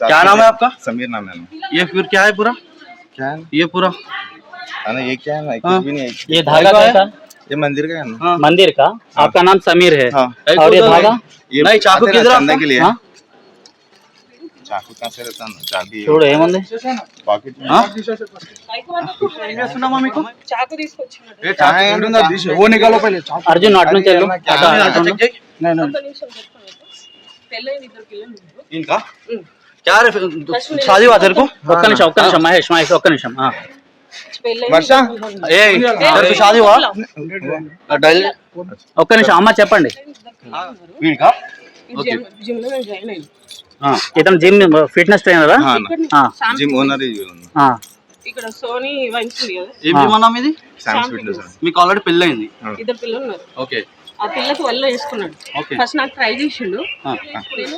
क्या नाम है आपका? समीर नाम है। ये फिर क्या है पूरा? क्या है ये पूरा? ये क्या है? कुछ भी नहीं है। ये धागा कैसा? ये मंदिर का है ना। मंदिर का। आपका नाम समीर है। और ये धागा? नहीं, चाकू किधर है के लिए? चाकू कहाँ से रहता है? चाबी చూడు ఏముంది పాకెట్ सुना मम्मी को चाकू తీసుకొచ్చినాడు ये कहाँ है? वो निकालो पहले అర్జున్ అటు నుంచి వెళ్ళు नहीं ఒక్క నిమిషం పెట్టుకోండి పెళ్ళైన ఇద్దరు పిల్లలు ఉన్నారు इनका क्या रे शादी हुआ तेरे को? ఒక్క నిమిషం మహేష్ ఒక్క నిమిషం పెళ్ళైన वर्षा ఇద్దరు ए तेरे को शादी हुआ? डाल ఒక్క నిమిషం అమ్మ చెప్పండి इनका జిమ్ లో నేను జాయిన్ అయ్యాను ఇతను జిమ్ ఫిట్నెస్ ట్రైనరా? जिम ओनर ही ఇక్కడ సోనీ వైన్స్ ఉంది కదా ఏం జిమ్ అన్నా మీది? శామ్స్ ఫిట్నెస్. మీకు ఆల్రెడీ పెళ్లి అయింది? ఇద్దరు పిల్లలు ఉన్నారు. ఓకే. ఆ పిల్లకి వల్ల వేసుకున్నాడు. ఫస్ట్ నాకు ట్రై చేసిండు. నేను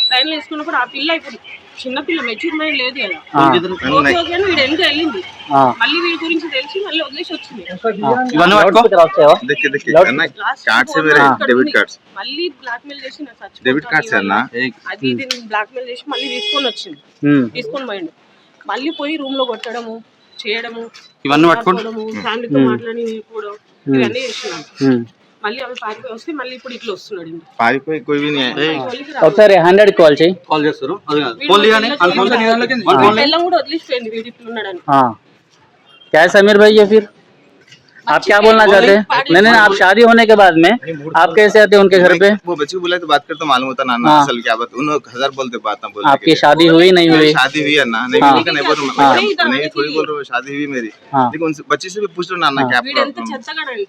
ట్రైన్ లో వేసుకున్నప్పుడు ఆ పిల్ల ఇప్పుడు చిన్న పిల్ల మెచ్యూర్ మైండ్ లేదు కదా. ఓకే అని వీడు ఎంత వెళ్ళింది. మళ్ళీ వీడి గురించి తెలిసి మళ్ళీ వదిలేసి వచ్చింది. ఇవన్నీ देखिए అన్న కార్డ్స్ వేరే డెబిట్ కార్డ్స్ మళ్ళీ బ్లాక్ మెయిల్ చేసి నాకు సచ్ డెబిట్ కార్డ్స్ అన్న అది ఇది బ్లాక్ మెయిల్ చేసి మళ్ళీ తీసుకొని వచ్చింది. తీసుకొని పోయిండు. మళ్ళీ పోయి రూమ్ లో కొట్టడము చేయడము ఇవన్నీ పట్టుకోవడము ఫ్యామిలీతో మాట్లాడి కూడా ఇవన్నీ చేస్తున్నాను. మళ్ళీ అవి పారిపోయి వస్తే మళ్ళీ ఇప్పుడు ఇట్లా వస్తున్నాడు. పారిపోయి कोई भी नहीं है. ఒకసారి 100 కాల్ చేయి. కాల్ చేస్తారు. అది కాదు ఫోన్ లియాని ఫోన్ ఎల్లం కూడా వదిలిపోయింది వీడి ఇట్లా ఉన్నాడని. क्या है समीर भाई? ये फिर आप क्या बोलना चाहते हैं? नहीं आप शादी होने के बाद में आप कैसे आते हैं उनके घर पे? वो बच्चे को बुलाए तो बात करते मालूम होता ना असल क्या बात उन्होंने 1000 बोलते बात ना बोलते. आपकी शादी हुई नहीं हुई? शादी हुई है ना नहीं बोलते नहीं बोल नहीं थोड़ी बोल रहे हो शादी हुई मेरी. लेकिन उनसे बच्चे से भी पूछ लो ना क्या प्रॉब्लम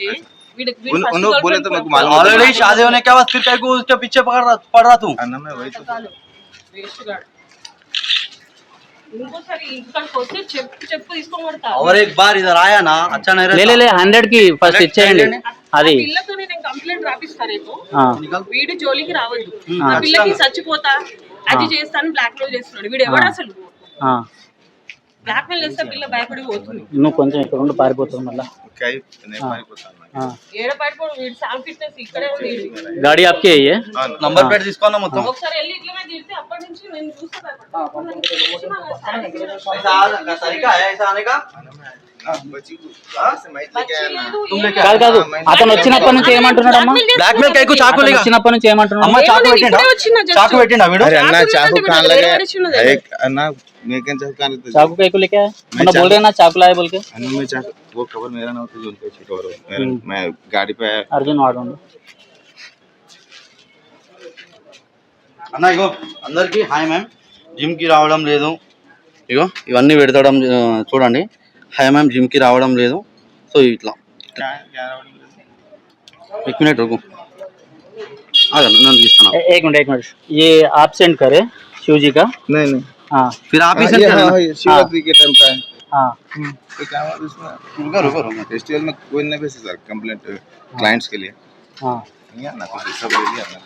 है. उन्होंने बोले तो मेरे को मालूम ऑलरेडी शादी होने के बाद फिर क्या को उसके पीछे पड़ रहा तू ना. मैं वही तो और एक बार इधर आया ना अच्छा नहीं रहता. ले 100 की ఫస్ట్ ఇచ్చేయండి. అది పిల్లతో నేను కంప్లైంట్ రాపిస్తాను. వీడి జోలికి రావద్దు. ఆ పిల్లకి చచ్చిపోతా అది చేస్తాను బ్లాక్ మెయిల్ చేస్తున్నాడు. వీడు ఎవడు అసలు? బ్లాక్ మెయిల్ చేస్తే పిల్ల భయపడి పోతుంది. నువ్వు కొంచెం ఇక్కడ ఉండి పారిపోతావు మళ్ళా. ఏడ పారిపోడు వీడు శామ్ ఫిట్నెస్ ఇక్కడే ఉంది. गाड़ी आपकी है ये? నంబర్ ప్లేట్ తీసుకోనా మొత్తం. ఒకసారి వెళ్ళి ఇట్లనే తిడితే అప్పటి నుంచి నేను చూస్తా. तरीका है ऐसा आने का. కాదు అతను వచ్చినప్పటి నుంచి ఏమంటున్నాడు అమ్మా? బ్లాక్ మెయిల్ కైకు చాకు లేగా వచ్చినప్పటి నుంచి ఏమంటున్నాడు? అమ్మ చాకు పెట్టిండా వీడు? अरे अन्ना चाकू कहां लगे एक अन्ना मैं क्या चाकू कहां लेते चाकू कई को लेके आया? मतलब बोल रहे ना चाकू लाए बोल के. अन्ना में चाकू वो कवर मेरा ना होता जो उनका कवर मेरा मैं गाड़ी पे आया. अर्जुन वाडोंड అన్న ఇగో అందరికి హాయ్ మ్యామ్. జిమ్ కి రావడం లేదు. ఇగో ఇవన్నీ పెడతాడం చూడండి. హాయ్ మ్యామ్ జిమ్ కి రావడం లేదు. సో ఇట్లా एक मिनट रुको एक मिनट ये आप सेंड करे शिव जी का. नहीं हाँ फिर आप ही सेंड करें. शिवरात्रि के टाइम का है. हाँ तो क्या हुआ इसमें रुको फेस्टिवल में कोई नहीं भेजे सर कंप्लेंट क्लाइंट्स के लिए. हाँ नहीं ना कुछ सब ले लिया ना.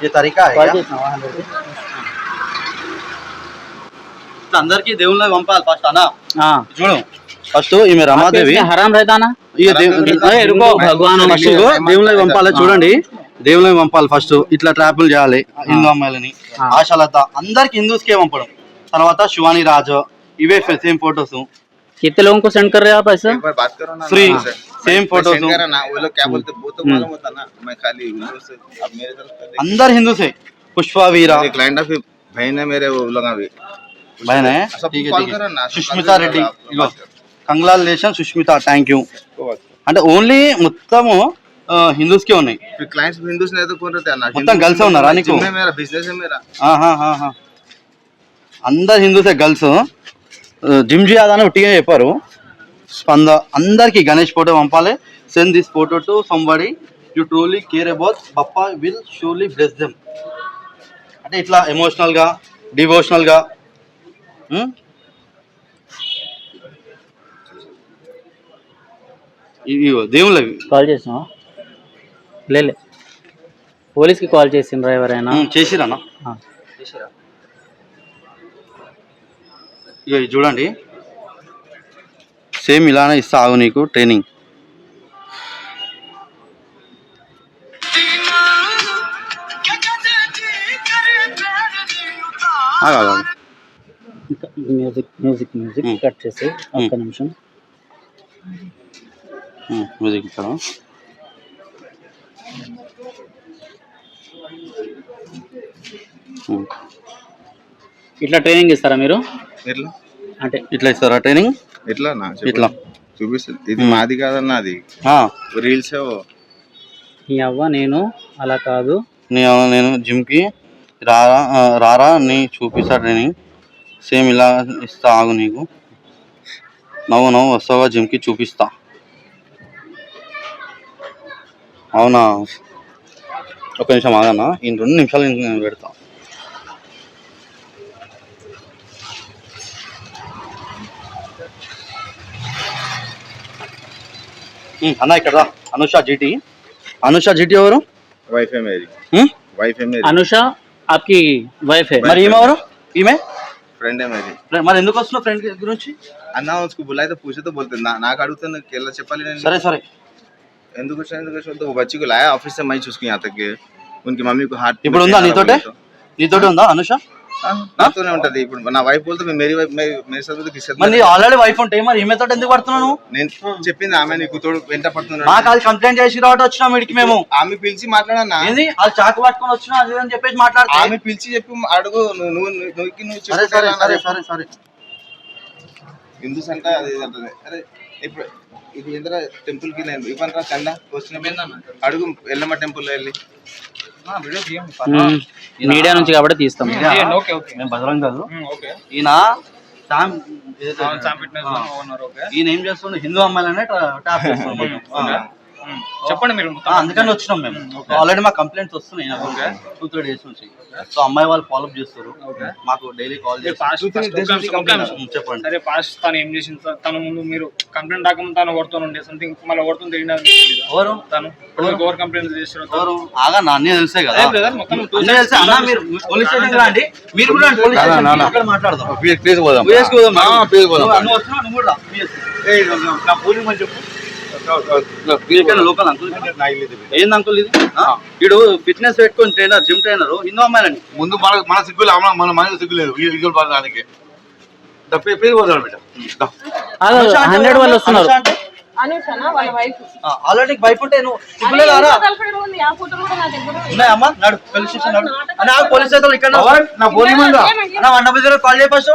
ये तरीका है అందరికి దేవుళ్ళని పంపాలి ఫస్ట్ అన్న. చూడు ఫస్ట్ ఈమె రమాదేవి హరాం रहता ना ये रुको भगवान దేవుళ్ళని పంపాలి. చూడండి దేవుళ్ళని పంపాలి ఫస్ట్. ఇట్లా ట్రాపులు చేయాలి హిందూ అమ్మాయిలని. ఆశాలత అందరికి హిందూస్కే పంపడం. తర్వాత శివాని రాజు ఇవే సేమ్ ఫోటోస్. कितने लोगों को सेंड कर रहे हैं आप ऐसा? एक बार बात करो ना. फ्री सेम फोटोस ना वो लोग क्या बोलते वो तो मालूम होता ना. मैं खाली हिंदू से अब मेरे तरफ अंदर हिंदू से पुष्पा वीरा क्लाइंट ऑफ बहन है मेरे वो लोग भी बहन है. ठीक है సుష్మిత రెడ్డి ఇగో కంగ్రాచులేషన్ సుష్మిత థ్యాంక్ యూ. అంటే ఓన్లీ మొత్తము హిందూస్ కే ఉన్నాయి. క్లయింట్స్ హిందూస్ ने तो कौन रहता है ना మొత్తం గర్ల్స్ ఉన్నారా నీకు? मेरा बिजनेस है मेरा. అందరు హిందూసే గర్ల్స్. జిమ్ చేయాలని ఒట్టిగా చెప్పారు. స్పంద అందరికి గణేష్ ఫోటో పంపాలి. Send this photo to somebody you truly care about Bappa will surely bless them. అంటే ఇట్లా ఎమోషనల్ గా డివోషనల్ గా దేవుళ్ళవి కాల్ చేసినా లే పోలీస్కి కాల్ చేసిండ్రా ఎవరైనా? చేసిరన్నా. ఇక చూడండి సేమ్ ఇలానే ఇస్తా ఆగు నీకు training. Music music music cut చేసి ఒక్క నిమిషం. మ్యూజిక్ ఇక్కడ ఇట్లా ట్రైనింగ్ ఇస్తారా మీరు? ఎట్లా అంటే ఇట్లా ఇస్తారా ట్రైనింగ్? ఎట్లా నా ఇట్లా చూపిస్తుంది. ఇది మాది కాదన్న, అది రీల్స్ నీ అవ్వ నేను అలా కాదు, నేను జిమ్కి రారా రారా నీ చూపిస్తా ట్రైనింగ్. సేమ్ ఇలా ఇస్తా ఆగు నీకు. నవ్వు వస్తావా జిమ్కి చూపిస్తా. అవునా, ఒక నిమిషం ఆగన్నా, ఈ 2 నిమిషాలు నేను పెడతా. అన్న ఇక్కడ రా. అనుష జీటీ ఎవరు? వైఫ్ है मेरी, वाइफ है मेरी. అనుష आपकी वाइफ है? మరి ఈమె ఎవరు? ఈమె फ्रेंड है मेरी. మరి ఎందుకు వస్తున్నావు ఫ్రెండ్ గురించి? అన్న उसको बुलाए तो पूछे तो बोलते నాకు అడుగుతాను ఎలా చెప్పాలి నేను. సరే ఎందుకు వచ్చా तो वो बच्ची को लाया ऑफिस से मैं उसको यहाँ तक के उनकी मम्मी को हार्ट ఇప్పుడు ఉందా నీతోటే ఉందా అనుష? నాతోనే ఉంటది. ఇప్పుడు నా వైఫ్ बोलते मेरी वाइफ मेरे साथ तो किसी మరి ఆల్రెడీ వైఫ్ ఉంటే మరి ఈమెతో ఎందుకు పడుతున్నాను? నేను చెప్పింది ఆమె నీకు తోడు వెంట పడుతున్నాడు. మాకు అది కంప్లైంట్ చేసి రావడం వచ్చినాం వీడికి మేము. ఆమె పిలిచి మాట్లాడన్నా, ఏంది అది చాకు పట్టుకొని వచ్చినా అది అని చెప్పేసి మాట్లాడుతా. ఆమె పిలిచి చెప్పి అడుగు నువ్వు సరే హిందూస్ అంట అది అంటది. అరే ఇప్పుడు ఇది ఏంటరా టెంపుల్ కి నేను ఇవ్వనరా చందా వచ్చిన అడుగు ఎల్లమ్మ టెంపుల్ లో వెళ్ళి మీడియా నుంచి కాబట్టి తీస్తాం. మేము బజరంగ్ కాదు. ఈయన ఈయన ఏం చేస్తుండే హిందూ అమ్మాయిలనే ట్యాప్ చేస్తున్నాం. చెప్పండి మీరు. అందుకని వచ్చినాం మేము. ఆల్రెడీ మా కంప్లైంట్స్ వస్తున్నాయి 2-3 డేస్ నుంచి. సో అమ్మాయి వాళ్ళు ఫాలో అప్ చేస్తారు, మాకు డైలీ కాల్ చేస్తారు. చెప్పండి. సరే పాస్ట్ తను ఏం చేసింది? తను ముందు మీరు కంప్లైంట్ రాకముందు తను ఓడుతుండే సంథింగ్ మళ్ళీ ఓడుతుంది తెలియదు. ఎవరు తను ఓవర్ కంప్లైంట్ చేస్తారు. ఎవరు ఆగా నా అన్నీ తెలిసే కదా. అన్నీ తెలిసే అన్న. మీరు పోలీస్ స్టేషన్ రండి, మీరు కూడా పోలీస్ స్టేషన్ మాట్లాడదాం. నువ్వు కూడా నా పోలీస్ అని చెప్పు. లోకల్ అంకుల్ ఏంది అంకుల్ ఇది? వీడు ఫిట్నెస్ పెట్టుకుని ట్రైనర్, జిమ్ ట్రైనర్, హిందూ అమ్మాయిలని. ముందు మన సిగ్గులు మన మనకు సిగ్గు లేదు వీడియోలు పడడానికి. పోదాం బిడ్డ. 100 వాళ్ళు వస్తున్నారు. అనుషనా వాళ్ళ వైఫ్. ఆల్రెడీ వైఫ్ ఉంటే నువ్వు సిగ్గులే రారా? ఉన్నాయమ్మా, నాడు పోలీస్ స్టేషన్ నాడు. పోలీస్ స్టేషన్ ఇక్కడ నా ఫోన్ కాల్ చేయ ఫస్ట్.